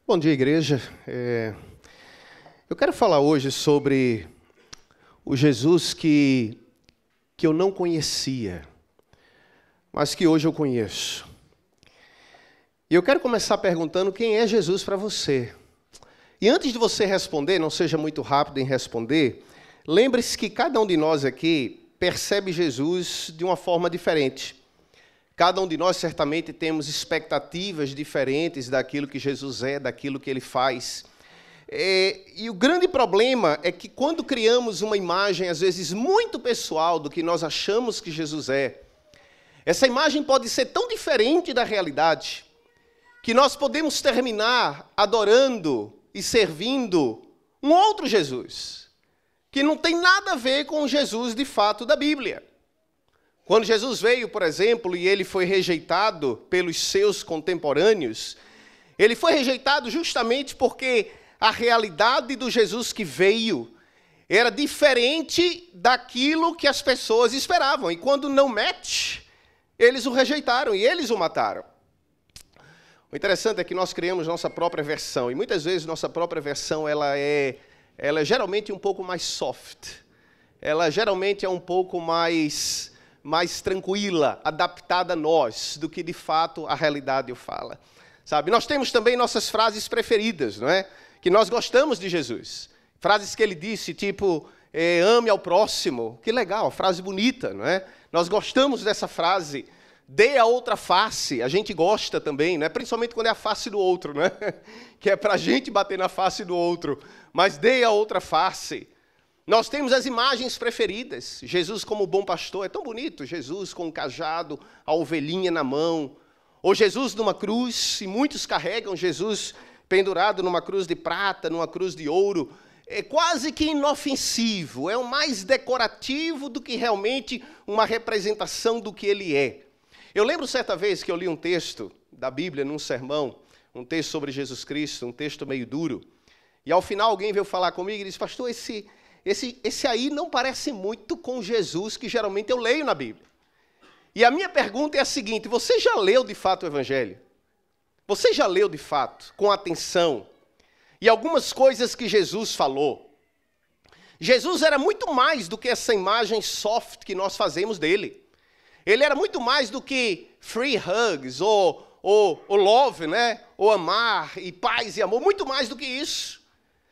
Bom dia, igreja. Eu quero falar hoje sobre o Jesus que eu não conhecia, mas que hoje eu conheço. E eu quero começar perguntando quem é Jesus para você. E antes de você responder, não seja muito rápido em responder, lembre-se que cada um de nós aqui percebe Jesus de uma forma diferente. Cada um de nós certamente temos expectativas diferentes daquilo que Jesus é, daquilo que Ele faz. E o grande problema é que quando criamos uma imagem, às vezes, muito pessoal do que nós achamos que Jesus é, essa imagem pode ser tão diferente da realidade que nós podemos terminar adorando e servindo um outro Jesus, que não tem nada a ver com o Jesus de fato da Bíblia. Quando Jesus veio, por exemplo, e ele foi rejeitado pelos seus contemporâneos, ele foi rejeitado justamente porque a realidade do Jesus que veio era diferente daquilo que as pessoas esperavam. E quando não match, eles o rejeitaram e eles o mataram. O interessante é que nós criamos nossa própria versão, e muitas vezes nossa própria versão ela é geralmente um pouco mais soft. Ela geralmente é um pouco mais tranquila, adaptada a nós, do que de fato a realidade o fala. Sabe? Nós temos também nossas frases preferidas, não é? Que nós gostamos de Jesus. Frases que ele disse, tipo, ame ao próximo. Que legal, frase bonita, não é? Nós gostamos dessa frase. Dê a outra face, a gente gosta também, não é? Principalmente quando é a face do outro, não é? Que é para a gente bater na face do outro. Mas dê a outra face. Nós temos as imagens preferidas. Jesus como bom pastor, é tão bonito. Jesus com um cajado, a ovelhinha na mão. Ou Jesus numa cruz, e muitos carregam Jesus pendurado numa cruz de prata, numa cruz de ouro. É quase que inofensivo, é o mais decorativo do que realmente uma representação do que ele é. Eu lembro certa vez que eu li um texto da Bíblia num sermão, um texto sobre Jesus Cristo, um texto meio duro. E ao final alguém veio falar comigo e disse, pastor, esse aí não parece muito com Jesus que geralmente eu leio na Bíblia. E a minha pergunta é a seguinte, você já leu de fato o Evangelho? Você já leu de fato, com atenção, e algumas coisas que Jesus falou? Jesus era muito mais do que essa imagem soft que nós fazemos dele. Ele era muito mais do que free hugs, ou love, né? Ou amar, e paz e amor, muito mais do que isso.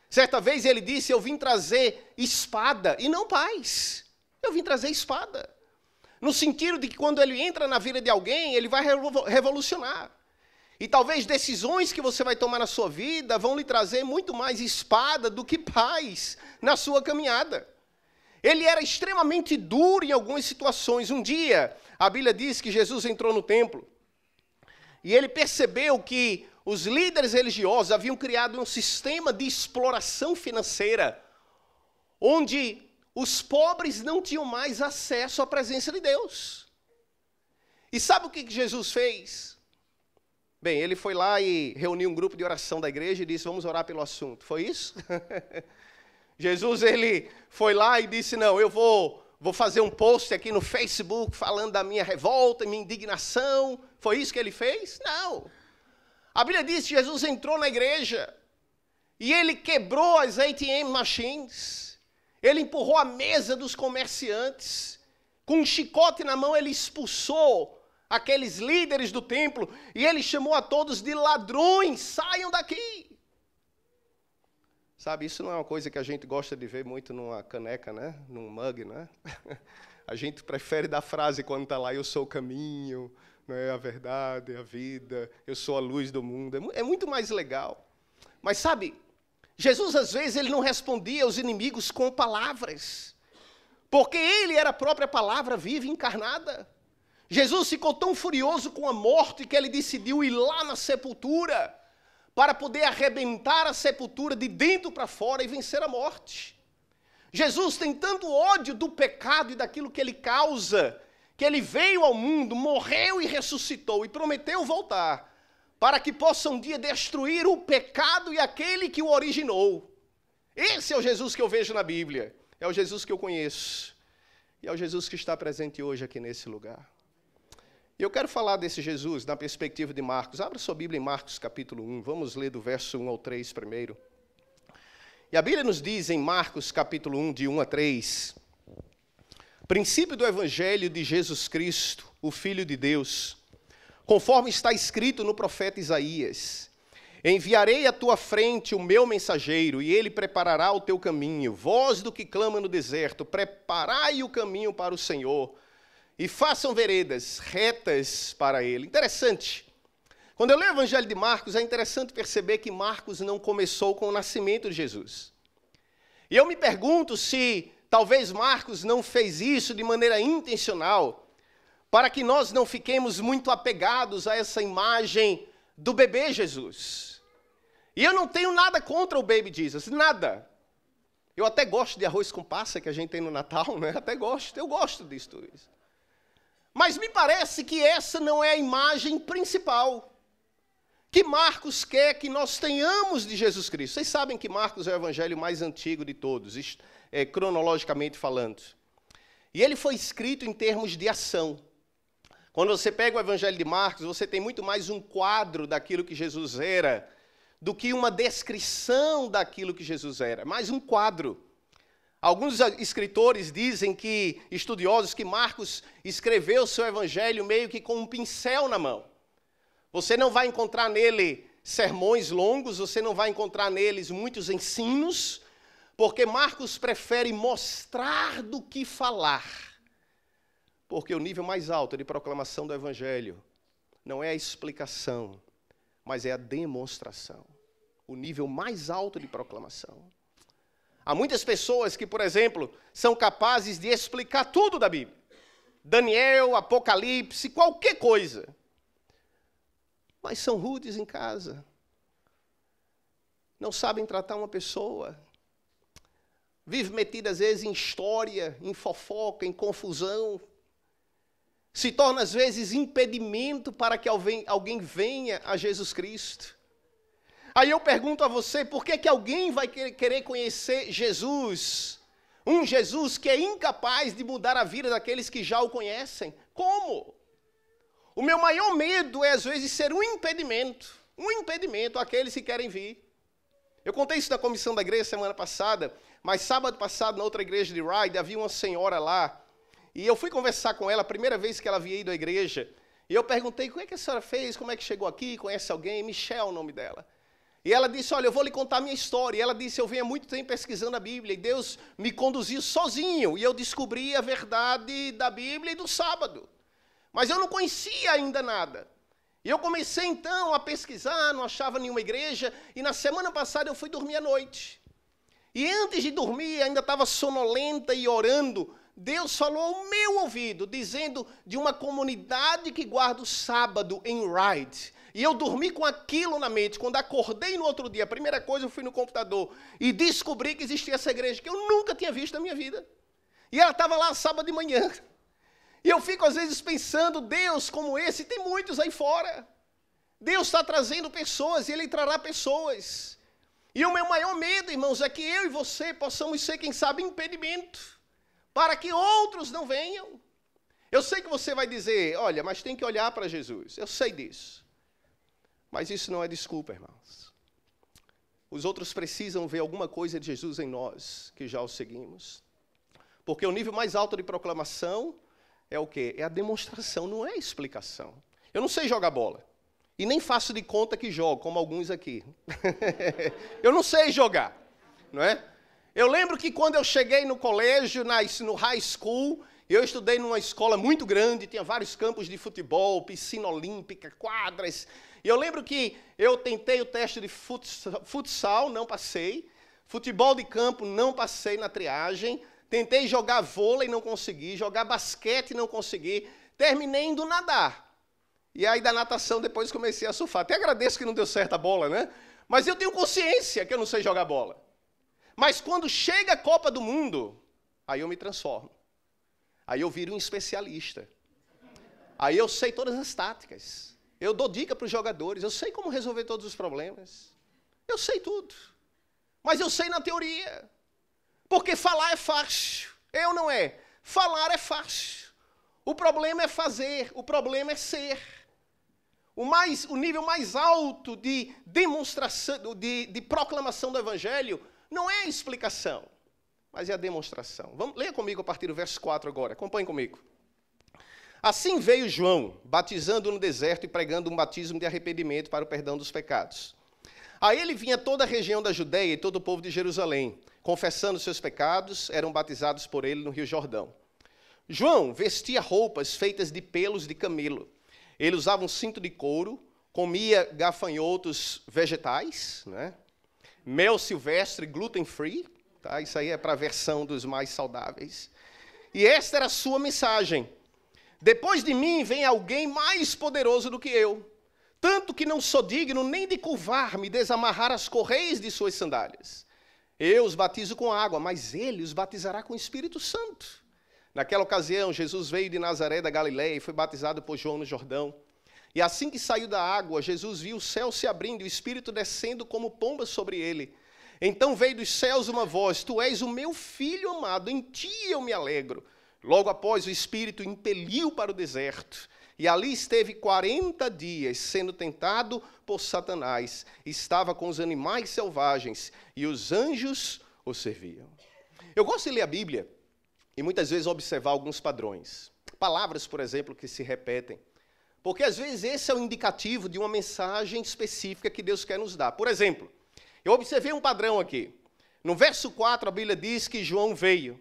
Certa vez ele disse, eu vim trazer espada e não paz. Eu vim trazer espada. No sentido de que quando ele entra na vida de alguém, ele vai revolucionar. E talvez decisões que você vai tomar na sua vida vão lhe trazer muito mais espada do que paz na sua caminhada. Ele era extremamente duro em algumas situações. Um dia, a Bíblia diz que Jesus entrou no templo e ele percebeu que os líderes religiosos haviam criado um sistema de exploração financeira, onde os pobres não tinham mais acesso à presença de Deus. E sabe o que Jesus fez? Bem, ele foi lá e reuniu um grupo de oração da igreja e disse, vamos orar pelo assunto. Foi isso? Jesus, ele foi lá e disse, não, eu vou fazer um post aqui no Facebook falando da minha revolta, minha indignação. Foi isso que ele fez? Não. A Bíblia diz que Jesus entrou na igreja e ele quebrou as ATM machines. Ele empurrou a mesa dos comerciantes. Com um chicote na mão, ele expulsou aqueles líderes do templo e ele chamou a todos de ladrões. Saiam daqui. Sabe, isso não é uma coisa que a gente gosta de ver muito numa caneca, né? Num mug, né? A gente prefere dar frase quando está lá, eu sou o caminho, né? A verdade, a vida, eu sou a luz do mundo. É muito mais legal. Mas sabe, Jesus às vezes ele não respondia aos inimigos com palavras, porque ele era a própria palavra viva e encarnada. Jesus ficou tão furioso com a morte que ele decidiu ir lá na sepultura para poder arrebentar a sepultura de dentro para fora e vencer a morte. Jesus tem tanto ódio do pecado e daquilo que ele causa, que ele veio ao mundo, morreu e ressuscitou e prometeu voltar, para que possa um dia destruir o pecado e aquele que o originou. Esse é o Jesus que eu vejo na Bíblia, é o Jesus que eu conheço, e é o Jesus que está presente hoje aqui nesse lugar. E eu quero falar desse Jesus na perspectiva de Marcos. Abra sua Bíblia em Marcos capítulo 1. Vamos ler do verso 1 ao 3 primeiro. E a Bíblia nos diz em Marcos capítulo 1, de 1 a 3, princípio do Evangelho de Jesus Cristo, o Filho de Deus, conforme está escrito no profeta Isaías: enviarei à tua frente o meu mensageiro, e ele preparará o teu caminho. Voz do que clama no deserto, preparai o caminho para o Senhor, e façam veredas retas para ele. Interessante. Quando eu leio o Evangelho de Marcos, é interessante perceber que Marcos não começou com o nascimento de Jesus. E eu me pergunto se talvez Marcos não fez isso de maneira intencional, para que nós não fiquemos muito apegados a essa imagem do bebê Jesus. E eu não tenho nada contra o Baby Jesus, nada. Eu até gosto de arroz com passa que a gente tem no Natal, né? Até gosto, eu gosto disso tudo isso. Mas me parece que essa não é a imagem principal que Marcos quer que nós tenhamos de Jesus Cristo. Vocês sabem que Marcos é o evangelho mais antigo de todos, cronologicamente falando. E ele foi escrito em termos de ação. Quando você pega o Evangelho de Marcos, você tem muito mais um quadro daquilo que Jesus era, do que uma descrição daquilo que Jesus era, mais um quadro. Alguns escritores dizem estudiosos, que Marcos escreveu o seu Evangelho meio que com um pincel na mão. Você não vai encontrar nele sermões longos, você não vai encontrar neles muitos ensinos, porque Marcos prefere mostrar do que falar. Porque o nível mais alto de proclamação do Evangelho não é a explicação, mas é a demonstração. O nível mais alto de proclamação. Há muitas pessoas que, por exemplo, são capazes de explicar tudo da Bíblia. Daniel, Apocalipse, qualquer coisa. Mas são rudes em casa. Não sabem tratar uma pessoa. Vive metido, às vezes, em história, em fofoca, em confusão. Se torna, às vezes, impedimento para que alguém venha a Jesus Cristo. Aí eu pergunto a você, por que alguém vai querer conhecer Jesus? Um Jesus que é incapaz de mudar a vida daqueles que já o conhecem. Como? O meu maior medo é, às vezes, ser um impedimento àqueles que querem vir. Eu contei isso na comissão da igreja semana passada, mas sábado passado, na outra igreja de Ryde, havia uma senhora lá, e eu fui conversar com ela, a primeira vez que ela havia ido à igreja, e eu perguntei, como é que a senhora fez, como é que chegou aqui, conhece alguém? Michelle é o nome dela. E ela disse, olha, eu vou lhe contar a minha história. E ela disse, eu venho há muito tempo pesquisando a Bíblia, e Deus me conduziu sozinho, e eu descobri a verdade da Bíblia e do sábado. Mas eu não conhecia ainda nada. E eu comecei então a pesquisar, não achava nenhuma igreja, e na semana passada eu fui dormir à noite. E antes de dormir, ainda estava sonolenta e orando, Deus falou ao meu ouvido, dizendo de uma comunidade que guarda o sábado em Ryde. E eu dormi com aquilo na mente. Quando acordei no outro dia, a primeira coisa, eu fui no computador e descobri que existia essa igreja, que eu nunca tinha visto na minha vida. E ela estava lá sábado de manhã. E eu fico, às vezes, pensando, Deus como esse, tem muitos aí fora. Deus está trazendo pessoas e Ele trará pessoas. E o meu maior medo, irmãos, é que eu e você possamos ser, quem sabe, impedimento para que outros não venham. Eu sei que você vai dizer, olha, mas tem que olhar para Jesus. Eu sei disso. Mas isso não é desculpa, irmãos. Os outros precisam ver alguma coisa de Jesus em nós, que já o seguimos. Porque o nível mais alto de proclamação é o quê? É a demonstração, não é a explicação. Eu não sei jogar bola. E nem faço de conta que jogo, como alguns aqui. Eu não sei jogar, não é? Eu lembro que quando eu cheguei no colégio, no high school, eu estudei numa escola muito grande, tinha vários campos de futebol, piscina olímpica, quadras. E eu lembro que eu tentei o teste de futsal, não passei. Futebol de campo, não passei na triagem. Tentei jogar vôlei, não consegui. Jogar basquete, não consegui. Terminei indo nadar. E aí da natação depois comecei a surfar. Até agradeço que não deu certo a bola, né? Mas eu tenho consciência que eu não sei jogar bola. Mas quando chega a Copa do Mundo, aí eu me transformo. Aí eu viro um especialista. Aí eu sei todas as táticas. Eu dou dica para os jogadores. Eu sei como resolver todos os problemas. Eu sei tudo. Mas eu sei na teoria. Porque falar é fácil. Eu não é. Falar é fácil. O problema é fazer, o problema é ser. O nível mais alto de demonstração, de proclamação do Evangelho não é a explicação, mas é a demonstração. Leia comigo a partir do verso 4 agora, acompanhe comigo. Assim veio João, batizando no deserto e pregando um batismo de arrependimento para o perdão dos pecados. A ele vinha toda a região da Judeia e todo o povo de Jerusalém, confessando seus pecados, eram batizados por ele no Rio Jordão. João vestia roupas feitas de pelos de camelo. Ele usava um cinto de couro, comia gafanhotos vegetais, né? Mel silvestre, gluten-free, tá? Isso aí é para a versão dos mais saudáveis. E esta era a sua mensagem. Depois de mim vem alguém mais poderoso do que eu, tanto que não sou digno nem de curvar-me, desamarrar as correias de suas sandálias. Eu os batizo com água, mas ele os batizará com o Espírito Santo. Naquela ocasião, Jesus veio de Nazaré da Galileia e foi batizado por João no Jordão. E assim que saiu da água, Jesus viu o céu se abrindo e o Espírito descendo como pomba sobre ele. Então veio dos céus uma voz: Tu és o meu filho amado, em ti eu me alegro. Logo após, o Espírito o impeliu para o deserto. E ali esteve 40 dias, sendo tentado por Satanás. Estava com os animais selvagens, e os anjos o serviam. Eu gosto de ler a Bíblia e muitas vezes observar alguns padrões. Palavras, por exemplo, que se repetem. Porque às vezes esse é o indicativo de uma mensagem específica que Deus quer nos dar. Por exemplo, eu observei um padrão aqui. No verso 4, a Bíblia diz que João veio.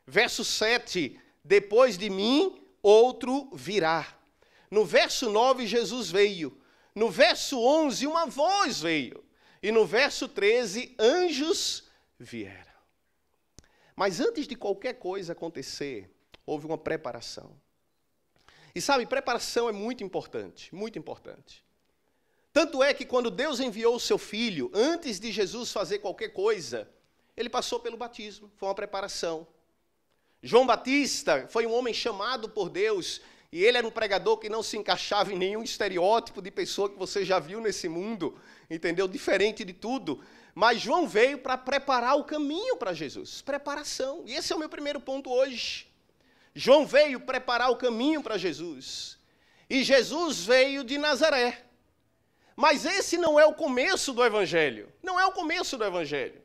Verso 7, depois de mim, outro virá. No verso 9, Jesus veio. No verso 11, uma voz veio. E no verso 13, anjos vieram. Mas antes de qualquer coisa acontecer, houve uma preparação. E sabe, preparação é muito importante, muito importante. Tanto é que quando Deus enviou o seu Filho, antes de Jesus fazer qualquer coisa, ele passou pelo batismo, foi uma preparação. João Batista foi um homem chamado por Deus, e ele era um pregador que não se encaixava em nenhum estereótipo de pessoa que você já viu nesse mundo, entendeu? Diferente de tudo. Mas João veio para preparar o caminho para Jesus, preparação. E esse é o meu primeiro ponto hoje. João veio preparar o caminho para Jesus. E Jesus veio de Nazaré. Mas esse não é o começo do Evangelho. Não é o começo do Evangelho.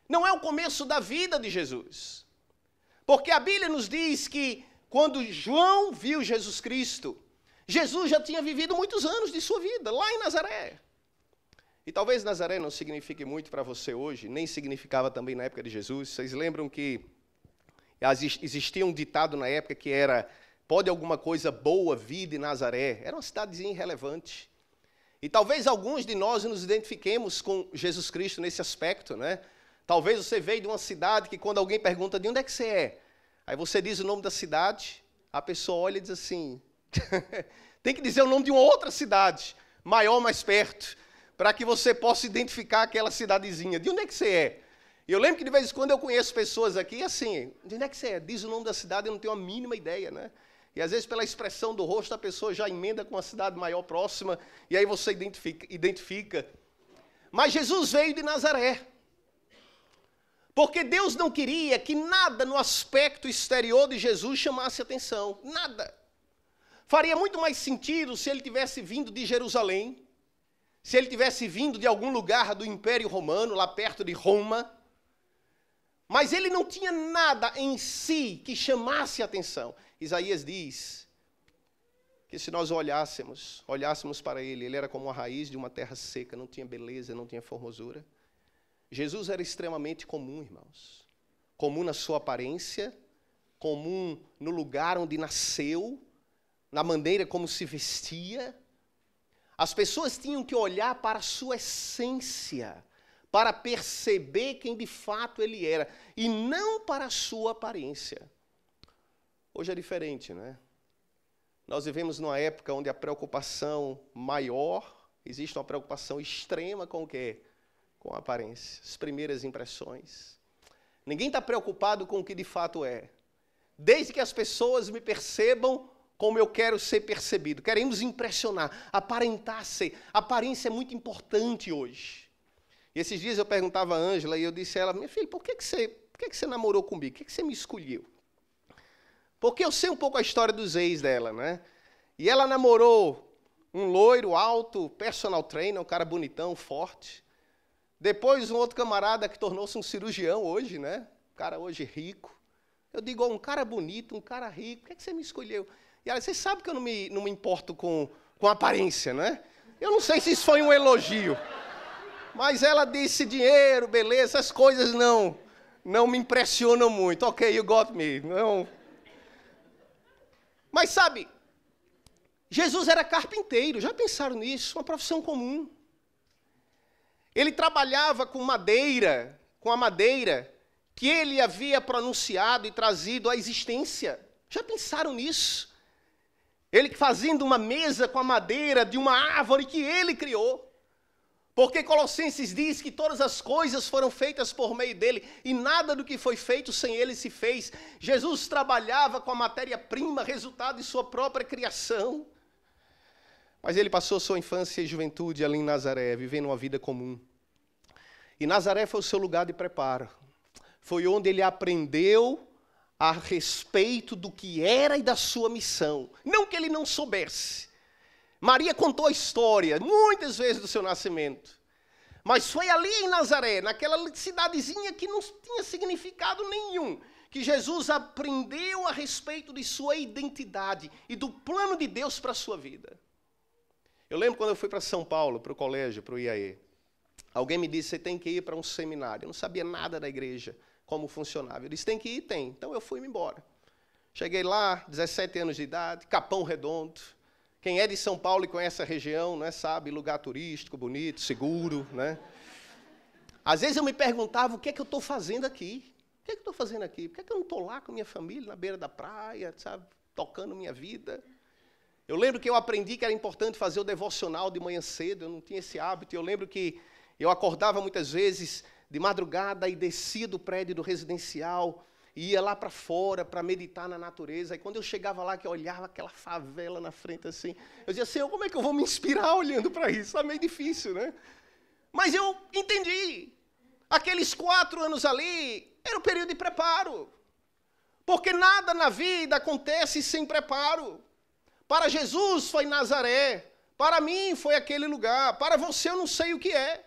Não é o começo da vida de Jesus. Porque a Bíblia nos diz que quando João viu Jesus Cristo, Jesus já tinha vivido muitos anos de sua vida, lá em Nazaré. E talvez Nazaré não signifique muito para você hoje, nem significava também na época de Jesus. Vocês lembram que existia um ditado na época que era: pode alguma coisa boa vir de Nazaré? Era uma cidadezinha irrelevante. E talvez alguns de nós nos identifiquemos com Jesus Cristo nesse aspecto, né? Talvez você veio de uma cidade que quando alguém pergunta de onde é que você é, aí você diz o nome da cidade, a pessoa olha e diz assim, tem que dizer o nome de uma outra cidade, maior, mais perto, para que você possa identificar aquela cidadezinha. De onde é que você é? E eu lembro que de vez em quando eu conheço pessoas aqui assim, de onde é que você é? Diz o nome da cidade, eu não tenho a mínima ideia, né? E às vezes pela expressão do rosto a pessoa já emenda com uma cidade maior próxima, e aí você identifica. Mas Jesus veio de Nazaré. Porque Deus não queria que nada no aspecto exterior de Jesus chamasse atenção. Nada. Faria muito mais sentido se ele tivesse vindo de Jerusalém, se ele tivesse vindo de algum lugar do Império Romano, lá perto de Roma. Mas ele não tinha nada em si que chamasse atenção. Isaías diz que se nós olhássemos para ele, ele era como a raiz de uma terra seca, não tinha beleza, não tinha formosura. Jesus era extremamente comum, irmãos. Comum na sua aparência, comum no lugar onde nasceu, na maneira como se vestia. As pessoas tinham que olhar para a sua essência, para perceber quem de fato ele era, e não para a sua aparência. Hoje é diferente, né? Nós vivemos numa época onde a preocupação maior, existe uma preocupação extrema com o quê? Com a aparência, as primeiras impressões. Ninguém está preocupado com o que de fato é. Desde que as pessoas me percebam como eu quero ser percebido. Queremos impressionar, aparentar ser. A aparência é muito importante hoje. E esses dias eu perguntava a Ângela e eu disse a ela, minha filha, por que você namorou comigo? Por que você me escolheu? Porque eu sei um pouco a história dos ex dela, né? E ela namorou um loiro, alto, personal trainer, um cara bonitão, forte. Depois um outro camarada que tornou-se um cirurgião hoje, né? Um cara hoje rico. Eu digo, um cara bonito, um cara rico, por que você me escolheu? E ela, você sabe que eu não me importo com aparência, né? Eu não sei se isso foi um elogio. Mas ela disse, dinheiro, beleza, essas coisas não me impressionam muito. Ok, you got me. Não. Mas sabe, Jesus era carpinteiro, já pensaram nisso? Uma profissão comum. Ele trabalhava com a madeira que ele havia pronunciado e trazido à existência. Já pensaram nisso? Ele fazendo uma mesa com a madeira de uma árvore que ele criou. Porque Colossenses diz que todas as coisas foram feitas por meio dele e nada do que foi feito sem ele se fez. Jesus trabalhava com a matéria-prima, resultado de sua própria criação. Mas ele passou sua infância e juventude ali em Nazaré, vivendo uma vida comum. E Nazaré foi o seu lugar de preparo. Foi onde ele aprendeu a respeito do que era e da sua missão. Não que ele não soubesse. Maria contou a história, muitas vezes, do seu nascimento. Mas foi ali em Nazaré, naquela cidadezinha que não tinha significado nenhum, que Jesus aprendeu a respeito de sua identidade e do plano de Deus para a sua vida. Eu lembro quando eu fui para São Paulo, para o colégio, para o IAE. Alguém me disse, você tem que ir para um seminário. Eu não sabia nada da igreja, como funcionava. Eu disse, tem que ir? Tem. Então eu fui-me embora. Cheguei lá, 17 anos de idade, Capão Redondo. Quem é de São Paulo e conhece a região, né, sabe, lugar turístico, bonito, seguro, né? Às vezes eu me perguntava, o que é que eu estou fazendo aqui? O que é que eu estou fazendo aqui? Por que é que eu não estou lá com minha família, na beira da praia, sabe, tocando minha vida? Eu lembro que eu aprendi que era importante fazer o devocional de manhã cedo, eu não tinha esse hábito. Eu lembro que eu acordava muitas vezes de madrugada e descia do prédio do residencial, e ia lá para fora para meditar na natureza. E quando eu chegava lá, que eu olhava aquela favela na frente assim, eu dizia, Senhor, como é que eu vou me inspirar olhando para isso? É meio difícil, né? Mas eu entendi. Aqueles 4 anos ali era o período de preparo. Porque nada na vida acontece sem preparo. Para Jesus foi Nazaré. Para mim foi aquele lugar. Para você eu não sei o que é.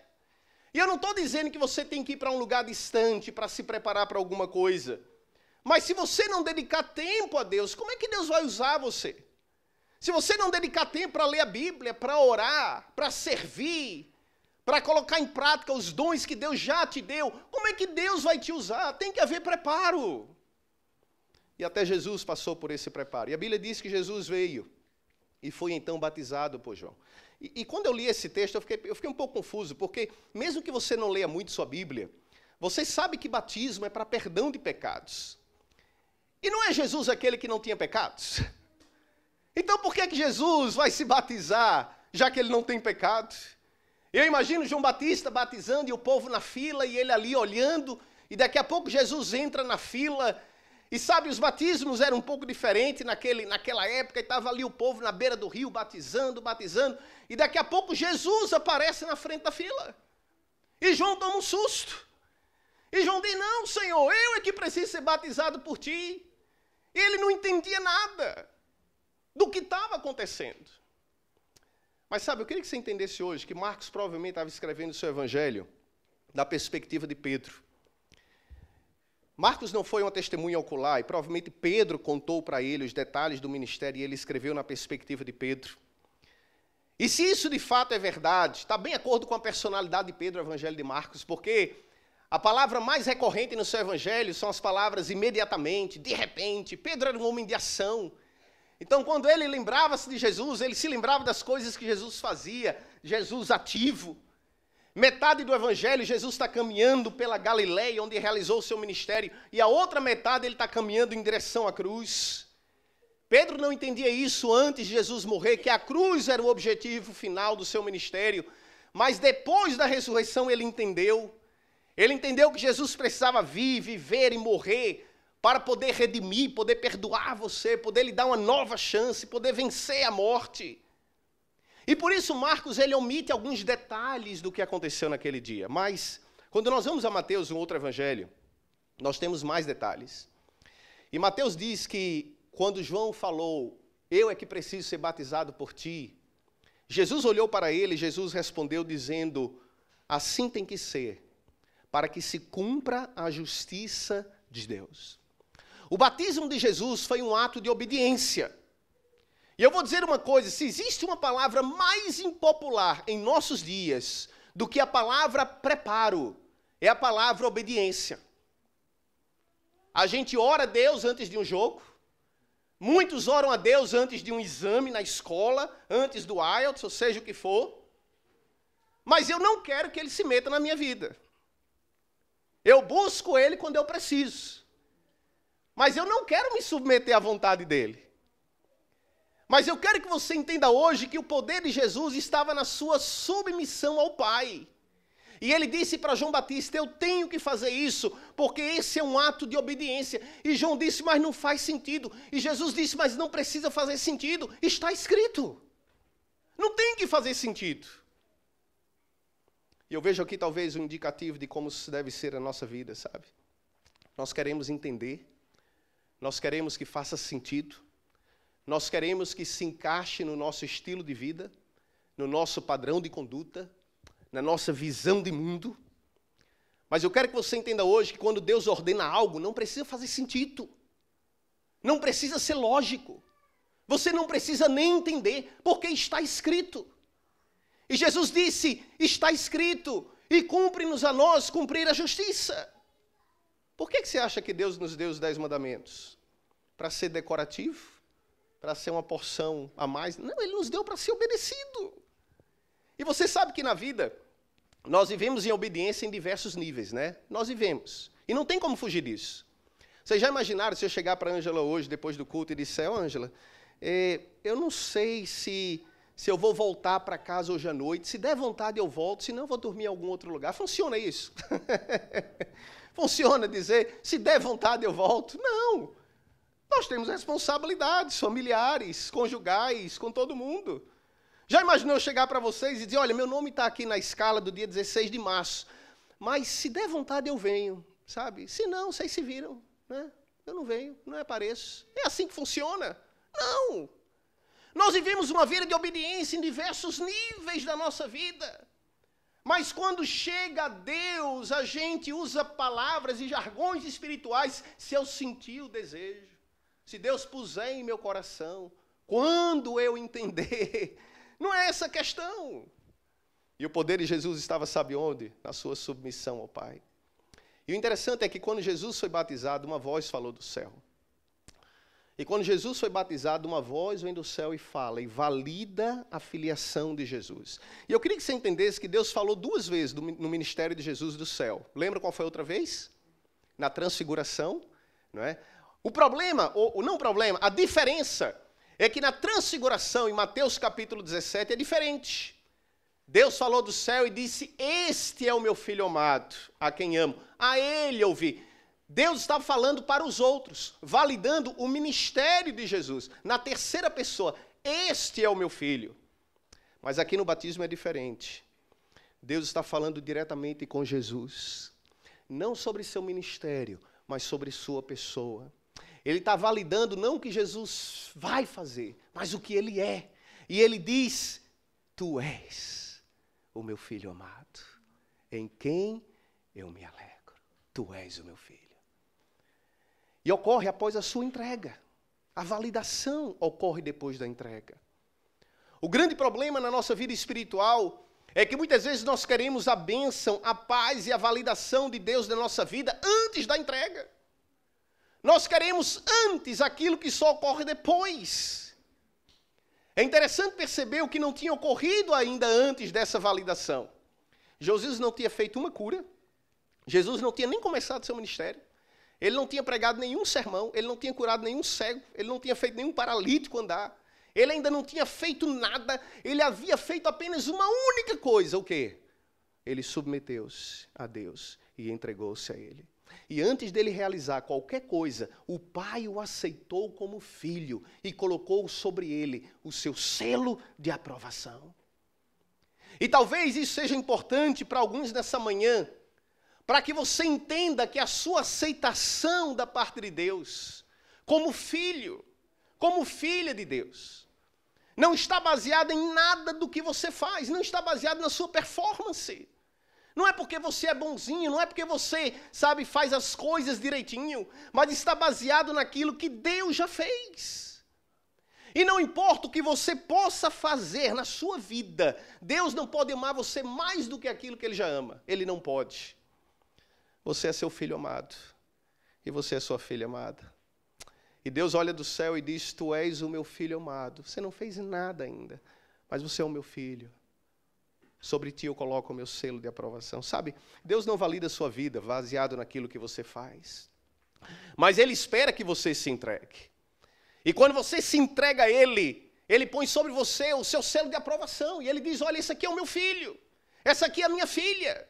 E eu não estou dizendo que você tem que ir para um lugar distante para se preparar para alguma coisa. Mas se você não dedicar tempo a Deus, como é que Deus vai usar você? Se você não dedicar tempo para ler a Bíblia, para orar, para servir, para colocar em prática os dons que Deus já te deu, como é que Deus vai te usar? Tem que haver preparo. E até Jesus passou por esse preparo. E a Bíblia diz que Jesus veio e foi então batizado por João. E quando eu li esse texto, eu fiquei um pouco confuso, porque mesmo que você não leia muito sua Bíblia, você sabe que batismo é para perdão de pecados. E não é Jesus aquele que não tinha pecados? Então por que Jesus vai se batizar, já que ele não tem pecado? Eu imagino João Batista batizando e o povo na fila, e ele ali olhando, e daqui a pouco Jesus entra na fila. E sabe, os batismos eram um pouco diferentes naquela época, e estava ali o povo na beira do rio batizando, e daqui a pouco Jesus aparece na frente da fila. E João toma um susto. E João diz, não, Senhor, eu é que preciso ser batizado por ti. E ele não entendia nada do que estava acontecendo. Mas sabe, eu queria que você entendesse hoje que Marcos provavelmente estava escrevendo o seu evangelho da perspectiva de Pedro. Marcos não foi uma testemunha ocular, e provavelmente Pedro contou para ele os detalhes do ministério, e ele escreveu na perspectiva de Pedro. E se isso de fato é verdade, está bem de acordo com a personalidade de Pedro, o evangelho de Marcos, porque a palavra mais recorrente no seu evangelho são as palavras imediatamente, de repente. Pedro era um homem de ação. Então, quando ele lembrava-se de Jesus, ele se lembrava das coisas que Jesus fazia, Jesus ativo. Metade do evangelho, Jesus está caminhando pela Galileia, onde realizou o seu ministério, e a outra metade ele está caminhando em direção à cruz. Pedro não entendia isso antes de Jesus morrer, que a cruz era o objetivo final do seu ministério, mas depois da ressurreição ele entendeu. Ele entendeu que Jesus precisava vir, viver e morrer para poder redimir, poder perdoar você, poder lhe dar uma nova chance, poder vencer a morte. E por isso Marcos ele omite alguns detalhes do que aconteceu naquele dia. Mas quando nós vamos a Mateus, um outro evangelho, nós temos mais detalhes. E Mateus diz que quando João falou, eu é que preciso ser batizado por ti, Jesus olhou para ele e Jesus respondeu dizendo, assim tem que ser, para que se cumpra a justiça de Deus. O batismo de Jesus foi um ato de obediência. E eu vou dizer uma coisa, se existe uma palavra mais impopular em nossos dias do que a palavra preparo, é a palavra obediência. A gente ora a Deus antes de um jogo, muitos oram a Deus antes de um exame na escola, antes do IELTS, ou seja o que for, mas eu não quero que ele se meta na minha vida. Eu busco ele quando eu preciso, mas eu não quero me submeter à vontade dele. Mas eu quero que você entenda hoje que o poder de Jesus estava na sua submissão ao Pai. E ele disse para João Batista, eu tenho que fazer isso, porque esse é um ato de obediência. E João disse, mas não faz sentido. E Jesus disse, mas não precisa fazer sentido, está escrito. Não tem que fazer sentido. E eu vejo aqui talvez um indicativo de como deve ser a nossa vida, sabe? Nós queremos entender, nós queremos que faça sentido, nós queremos que se encaixe no nosso estilo de vida, no nosso padrão de conduta, na nossa visão de mundo. Mas eu quero que você entenda hoje que quando Deus ordena algo, não precisa fazer sentido. Não precisa ser lógico. Você não precisa nem entender, porque está escrito. E Jesus disse, está escrito, e cumpre-nos a nós cumprir a justiça. Por que você acha que Deus nos deu os 10 mandamentos? Para ser decorativo? Para ser uma porção a mais? Não, ele nos deu para ser obedecido. E você sabe que na vida, nós vivemos em obediência em diversos níveis, né? Nós vivemos. E não tem como fugir disso. Vocês já imaginaram se eu chegar para a Ângela hoje, depois do culto, e disser, Ângela, eu não sei se eu vou voltar para casa hoje à noite, se der vontade eu volto, se não eu vou dormir em algum outro lugar. Funciona isso? Funciona dizer, se der vontade eu volto? Não. Nós temos responsabilidades familiares, conjugais, com todo mundo. Já imaginou eu chegar para vocês e dizer, olha, meu nome está aqui na escala do dia 16 de março, mas se der vontade eu venho, sabe? Se não, vocês se viram, né? Eu não venho, não apareço. É assim que funciona? Não. Nós vivemos uma vida de obediência em diversos níveis da nossa vida. Mas quando chega a Deus, a gente usa palavras e jargões espirituais, se eu sentir o desejo. Se Deus puser em meu coração, quando eu entender, não é essa a questão. E o poder de Jesus estava, sabe onde? Na sua submissão ao Pai. E o interessante é que quando Jesus foi batizado, uma voz falou do céu. E quando Jesus foi batizado, uma voz vem do céu e fala, e valida a filiação de Jesus. E eu queria que você entendesse que Deus falou 2 vezes no ministério de Jesus do céu. Lembra qual foi a outra vez? Na transfiguração, não é? O problema, ou não o problema, a diferença é que na transfiguração, em Mateus capítulo 17, é diferente. Deus falou do céu e disse, este é o meu filho amado, a quem amo, a ele ouvi. Deus estava falando para os outros, validando o ministério de Jesus. Na terceira pessoa, este é o meu filho. Mas aqui no batismo é diferente. Deus está falando diretamente com Jesus. Não sobre seu ministério, mas sobre sua pessoa. Ele está validando não o que Jesus vai fazer, mas o que ele é. E ele diz, tu és o meu filho amado, em quem eu me alegro. Tu és o meu filho. E ocorre após a sua entrega. A validação ocorre depois da entrega. O grande problema na nossa vida espiritual é que muitas vezes nós queremos a bênção, a paz e a validação de Deus na nossa vida antes da entrega. Nós queremos antes aquilo que só ocorre depois. É interessante perceber o que não tinha ocorrido ainda antes dessa validação. Jesus não tinha feito uma cura. Jesus não tinha nem começado seu ministério. Ele não tinha pregado nenhum sermão. Ele não tinha curado nenhum cego. Ele não tinha feito nenhum paralítico andar. Ele ainda não tinha feito nada. Ele havia feito apenas uma única coisa. O quê? Ele submeteu-se a Deus e entregou-se a Ele. E antes dele realizar qualquer coisa, o Pai o aceitou como filho e colocou sobre ele o seu selo de aprovação. E talvez isso seja importante para alguns nessa manhã, para que você entenda que a sua aceitação da parte de Deus, como filho, como filha de Deus. Não está baseado em nada do que você faz, não está baseado na sua performance. Não é porque você é bonzinho, não é porque você, sabe, faz as coisas direitinho, mas está baseado naquilo que Deus já fez. E não importa o que você possa fazer na sua vida, Deus não pode amar você mais do que aquilo que Ele já ama. Ele não pode. Você é seu filho amado. E você é sua filha amada. E Deus olha do céu e diz, tu és o meu filho amado. Você não fez nada ainda, mas você é o meu filho. Sobre ti eu coloco o meu selo de aprovação. Sabe, Deus não valida a sua vida baseado naquilo que você faz. Mas Ele espera que você se entregue. E quando você se entrega a Ele, Ele põe sobre você o seu selo de aprovação. E Ele diz, olha, esse aqui é o meu filho. Essa aqui é a minha filha.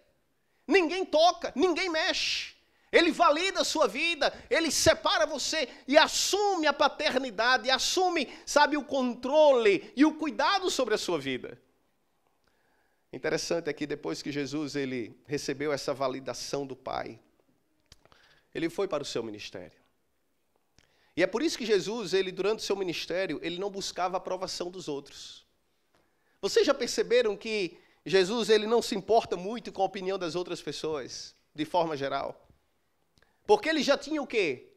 Ninguém toca, ninguém mexe. Ele valida a sua vida, Ele separa você e assume a paternidade, assume, sabe, o controle e o cuidado sobre a sua vida. Interessante é que depois que Jesus ele recebeu essa validação do Pai, Ele foi para o seu ministério. E é por isso que Jesus, ele durante o seu ministério, ele não buscava a aprovação dos outros. Vocês já perceberam que Jesus ele não se importa muito com a opinião das outras pessoas, de forma geral? Porque ele já tinha o quê?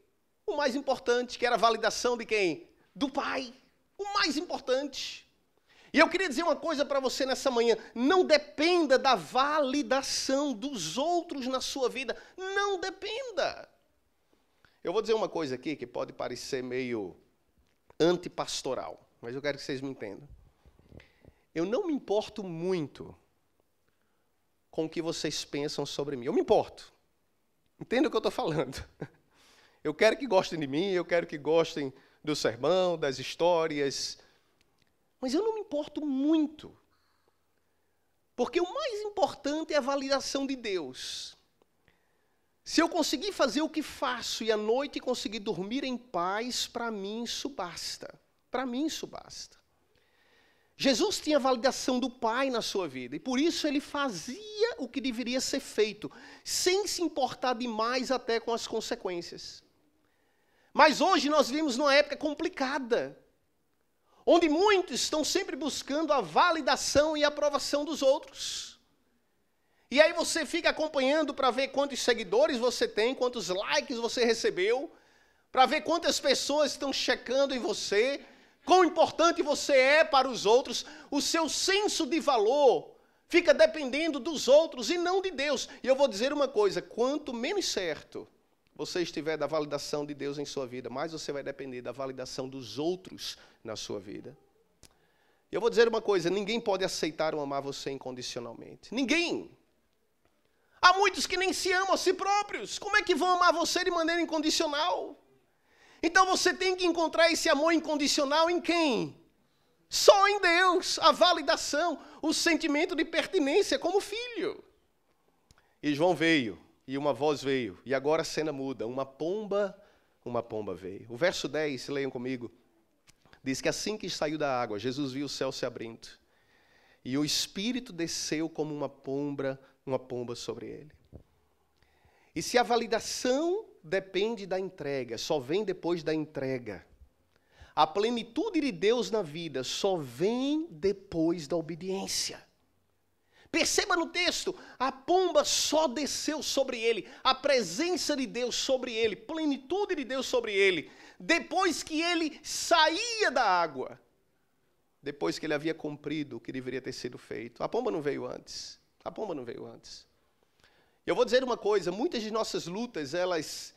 O mais importante, que era a validação de quem? Do Pai. O mais importante. E eu queria dizer uma coisa para você nessa manhã. Não dependa da validação dos outros na sua vida. Não dependa. Eu vou dizer uma coisa aqui que pode parecer meio antipastoral, mas eu quero que vocês me entendam. Eu não me importo muito com o que vocês pensam sobre mim. Eu me importo. Entenda o que eu estou falando. Eu quero que gostem de mim, eu quero que gostem do sermão, das histórias. Mas eu não me importo muito. Porque o mais importante é a validação de Deus. Se eu conseguir fazer o que faço e à noite conseguir dormir em paz, para mim isso basta. Para mim isso basta. Jesus tinha a validação do Pai na sua vida, e por isso ele fazia o que deveria ser feito, sem se importar demais até com as consequências. Mas hoje nós vivemos numa época complicada, onde muitos estão sempre buscando a validação e a aprovação dos outros. E aí você fica acompanhando para ver quantos seguidores você tem, quantos likes você recebeu, para ver quantas pessoas estão checando em você, quão importante você é para os outros. O seu senso de valor fica dependendo dos outros e não de Deus. E eu vou dizer uma coisa, quanto menos certo você estiver da validação de Deus em sua vida, mais você vai depender da validação dos outros na sua vida. E eu vou dizer uma coisa, ninguém pode aceitar ou amar você incondicionalmente. Ninguém. Há muitos que nem se amam a si próprios. Como é que vão amar você de maneira incondicional? Então você tem que encontrar esse amor incondicional em quem? Só em Deus, a validação, o sentimento de pertinência como filho. E João veio, e uma voz veio, e agora a cena muda, uma pomba veio. O verso 10, leiam comigo, diz que assim que saiu da água, Jesus viu o céu se abrindo, e o Espírito desceu como uma pomba sobre ele. E se a validação depende da entrega, só vem depois da entrega. A plenitude de Deus na vida só vem depois da obediência. Perceba no texto, a pomba só desceu sobre ele, a presença de Deus sobre ele, plenitude de Deus sobre ele, depois que ele saía da água, depois que ele havia cumprido o que deveria ter sido feito. A pomba não veio antes. A pomba não veio antes. Eu vou dizer uma coisa, muitas de nossas lutas, elas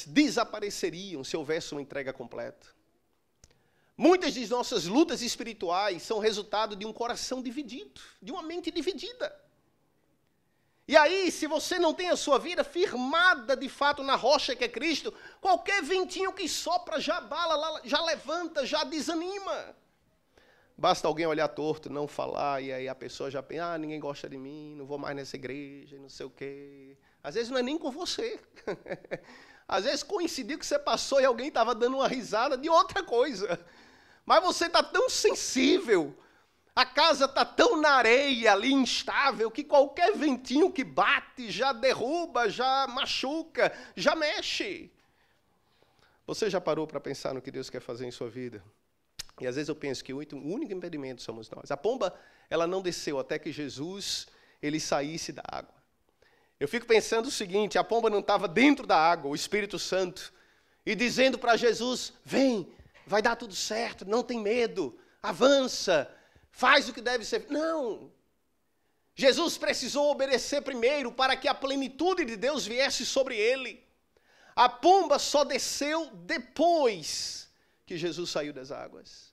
desapareceriam se houvesse uma entrega completa. Muitas de nossas lutas espirituais são resultado de um coração dividido, de uma mente dividida. E aí, se você não tem a sua vida firmada de fato na rocha que é Cristo, qualquer ventinho que sopra já abala, já levanta, já desanima. Basta alguém olhar torto, não falar, e aí a pessoa já pensa, ninguém gosta de mim, não vou mais nessa igreja, não sei o quê. Às vezes não é nem com você. Às vezes coincidiu que você passou e alguém estava dando uma risada de outra coisa. Mas você está tão sensível, a casa está tão na areia ali, instável, que qualquer ventinho que bate já derruba, já machuca, já mexe. Você já parou para pensar no que Deus quer fazer em sua vida? E às vezes eu penso que o único impedimento somos nós. A pomba, ela não desceu até que Jesus, ele saísse da água. Eu fico pensando o seguinte, a pomba não estava dentro da água, o Espírito Santo, e dizendo para Jesus, vem, vai dar tudo certo, não tem medo, avança, faz o que deve ser. Não! Jesus precisou obedecer primeiro para que a plenitude de Deus viesse sobre ele. A pomba só desceu depois que Jesus saiu das águas.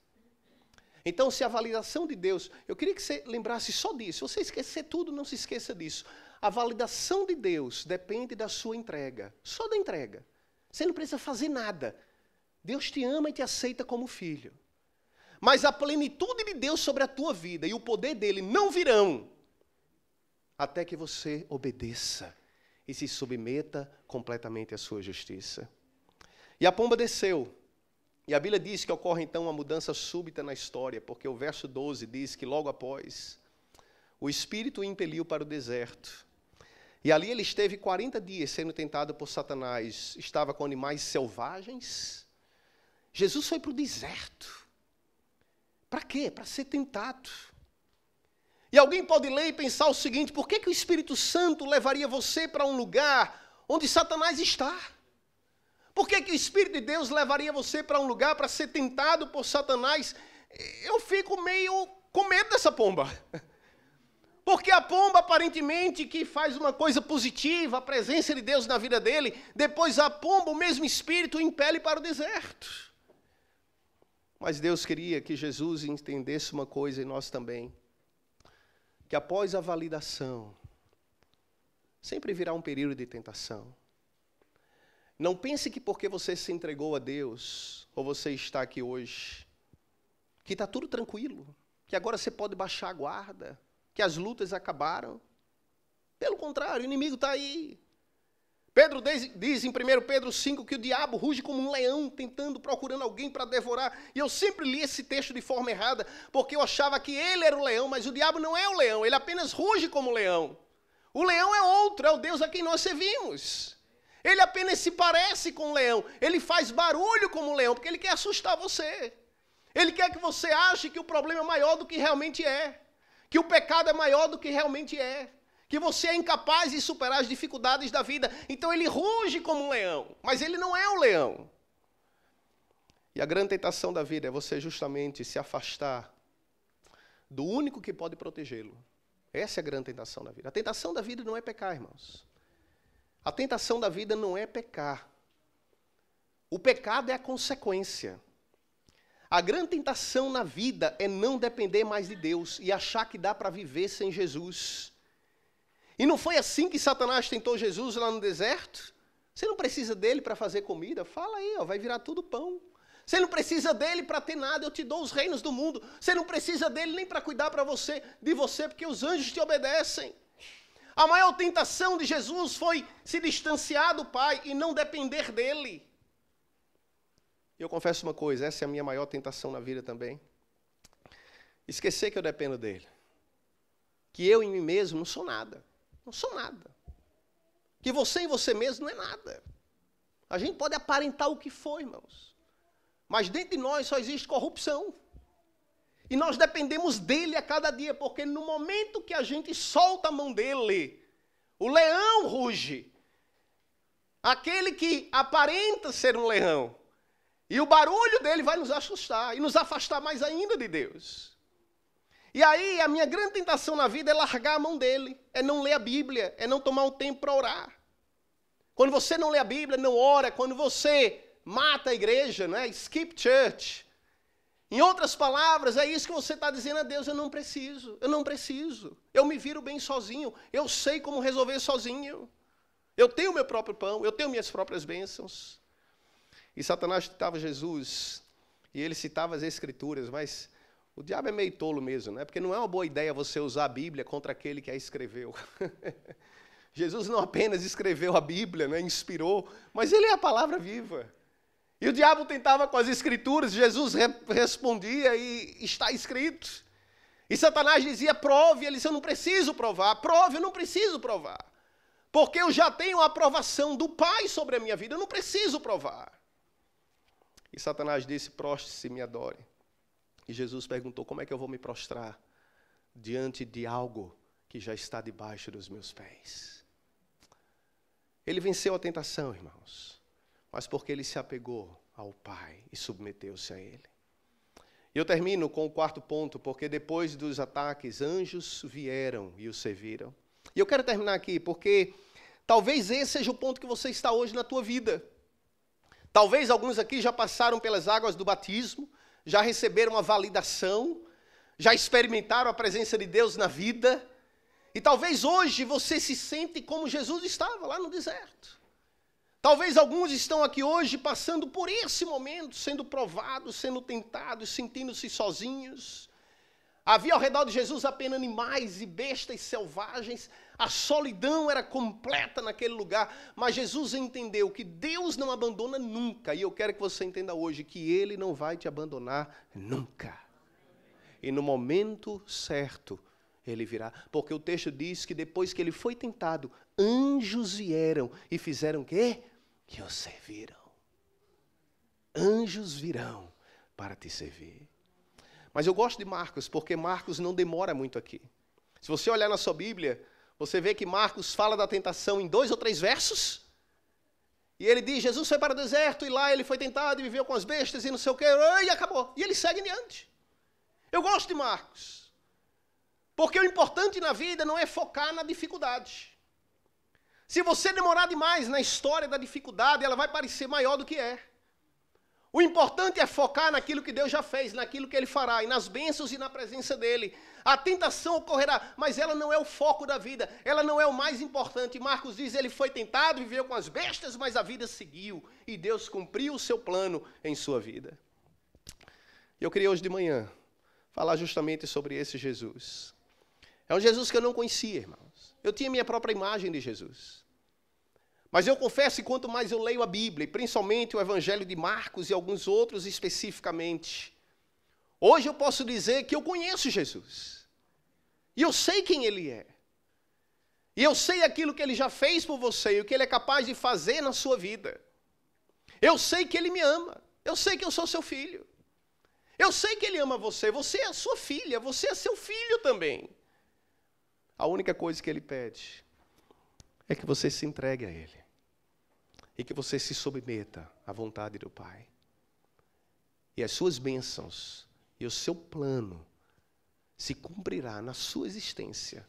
Então, se a validação de Deus... Eu queria que você lembrasse só disso. Se você esquecer tudo, não se esqueça disso. A validação de Deus depende da sua entrega. Só da entrega. Você não precisa fazer nada. Deus te ama e te aceita como filho. Mas a plenitude de Deus sobre a tua vida e o poder dele não virão até que você obedeça e se submeta completamente à sua justiça. E a pomba desceu. E a Bíblia diz que ocorre então uma mudança súbita na história, porque o verso 12 diz que logo após, o Espírito o impeliu para o deserto. E ali ele esteve 40 dias sendo tentado por Satanás. Estava com animais selvagens. Jesus foi para o deserto. Para quê? Para ser tentado. E alguém pode ler e pensar o seguinte, por que o Espírito Santo levaria você para um lugar onde Satanás está? Por que o Espírito de Deus levaria você para um lugar para ser tentado por Satanás? Eu fico meio com medo dessa pomba. Porque a pomba, aparentemente, que faz uma coisa positiva, a presença de Deus na vida dele, depois a pomba, o mesmo Espírito, o impele para o deserto. Mas Deus queria que Jesus entendesse uma coisa e nós também. Que após a validação, sempre virá um período de tentação. Não pense que porque você se entregou a Deus, ou você está aqui hoje, que está tudo tranquilo, que agora você pode baixar a guarda, que as lutas acabaram. Pelo contrário, o inimigo está aí. Pedro diz em 1 Pedro 5 que o diabo ruge como um leão, procurando alguém para devorar. E eu sempre li esse texto de forma errada, porque eu achava que ele era o leão, mas o diabo não é o leão, ele apenas ruge como um leão. O leão é outro, é o Deus a quem nós servimos. Ele apenas se parece com um leão, ele faz barulho como um leão, porque ele quer assustar você. Ele quer que você ache que o problema é maior do que realmente é, que o pecado é maior do que realmente é. Que você é incapaz de superar as dificuldades da vida. Então ele ruge como um leão, mas ele não é um leão. E a grande tentação da vida é você justamente se afastar do único que pode protegê-lo. Essa é a grande tentação da vida. A tentação da vida não é pecar, irmãos. A tentação da vida não é pecar. O pecado é a consequência. A grande tentação na vida é não depender mais de Deus e achar que dá para viver sem Jesus. E não foi assim que Satanás tentou Jesus lá no deserto? Você não precisa dele para fazer comida? Fala aí, vai virar tudo pão. Você não precisa dele para ter nada, eu te dou os reinos do mundo. Você não precisa dele nem para cuidar de você, porque os anjos te obedecem. A maior tentação de Jesus foi se distanciar do Pai e não depender dele. E eu confesso uma coisa, essa é a minha maior tentação na vida também. Esquecer que eu dependo dele. Que eu em mim mesmo não sou nada. Não sou nada. Que você em você mesmo não é nada. A gente pode aparentar o que for, irmãos. Mas dentro de nós só existe corrupção. E nós dependemos dele a cada dia, porque no momento que a gente solta a mão dele, o leão ruge. Aquele que aparenta ser um leão. E o barulho dele vai nos assustar e nos afastar mais ainda de Deus. E aí, a minha grande tentação na vida é largar a mão dele, é não ler a Bíblia, é não tomar um tempo para orar. Quando você não lê a Bíblia, não ora, quando você mata a igreja, né? Skip church. Em outras palavras, é isso que você está dizendo a Deus, eu não preciso, eu me viro bem sozinho, eu sei como resolver sozinho. Eu tenho meu próprio pão, eu tenho minhas próprias bênçãos. E Satanás citava Jesus, e ele citava as Escrituras, mas o diabo é meio tolo mesmo, né? Porque não é uma boa ideia você usar a Bíblia contra aquele que a escreveu. Jesus não apenas escreveu a Bíblia, né? Inspirou, mas ele é a palavra viva. E o diabo tentava com as Escrituras, Jesus respondia e está escrito. E Satanás dizia, prove, ele disse, eu não preciso provar, prove, eu não preciso provar. Porque eu já tenho a aprovação do Pai sobre a minha vida, eu não preciso provar. E Satanás disse, prostre-se e me adore. E Jesus perguntou, como é que eu vou me prostrar diante de algo que já está debaixo dos meus pés? Ele venceu a tentação, irmãos, mas porque ele se apegou ao Pai e submeteu-se a Ele. E eu termino com o quarto ponto, porque depois dos ataques, anjos vieram e o serviram. E eu quero terminar aqui, porque talvez esse seja o ponto que você está hoje na tua vida. Talvez alguns aqui já passaram pelas águas do batismo, já receberam a validação, já experimentaram a presença de Deus na vida. E talvez hoje você se sente como Jesus estava lá no deserto. Talvez alguns estão aqui hoje passando por esse momento, sendo provados, sendo tentados, sentindo-se sozinhos. Havia ao redor de Jesus apenas animais e bestas selvagens. A solidão era completa naquele lugar. Mas Jesus entendeu que Deus não abandona nunca. E eu quero que você entenda hoje que Ele não vai te abandonar nunca. E no momento certo, Ele virá. Porque o texto diz que depois que Ele foi tentado, anjos vieram e fizeram o quê? Que o serviram. Anjos virão para te servir. Mas eu gosto de Marcos, porque Marcos não demora muito aqui. Se você olhar na sua Bíblia, você vê que Marcos fala da tentação em 2 ou 3 versos. E ele diz, Jesus foi para o deserto, e lá ele foi tentado e viveu com as bestas e não sei o quê, e acabou. E ele segue adiante. Eu gosto de Marcos. Porque o importante na vida não é focar na dificuldade. Se você demorar demais na história da dificuldade, ela vai parecer maior do que é. O importante é focar naquilo que Deus já fez, naquilo que Ele fará, e nas bênçãos e na presença dEle. A tentação ocorrerá, mas ela não é o foco da vida, ela não é o mais importante. Marcos diz, ele foi tentado, viveu com as bestas, mas a vida seguiu, e Deus cumpriu o seu plano em sua vida. Eu queria hoje de manhã falar justamente sobre esse Jesus. É um Jesus que eu não conhecia, irmãos. Eu tinha minha própria imagem de Jesus. Mas eu confesso que quanto mais eu leio a Bíblia, e principalmente o Evangelho de Marcos e alguns outros especificamente, hoje eu posso dizer que eu conheço Jesus. E eu sei quem Ele é. E eu sei aquilo que Ele já fez por você e o que Ele é capaz de fazer na sua vida. Eu sei que Ele me ama. Eu sei que eu sou seu filho. Eu sei que Ele ama você. Você é a sua filha. Você é seu filho também. A única coisa que Ele pede é que você se entregue a Ele. E que você se submeta à vontade do Pai. E as suas bênçãos e o seu plano se cumprirá na sua existência.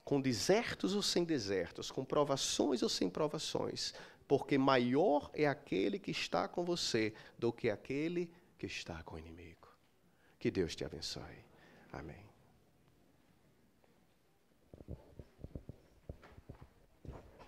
Com desertos ou sem desertos, com provações ou sem provações. Porque maior é aquele que está com você do que aquele que está com o inimigo. Que Deus te abençoe. Amém.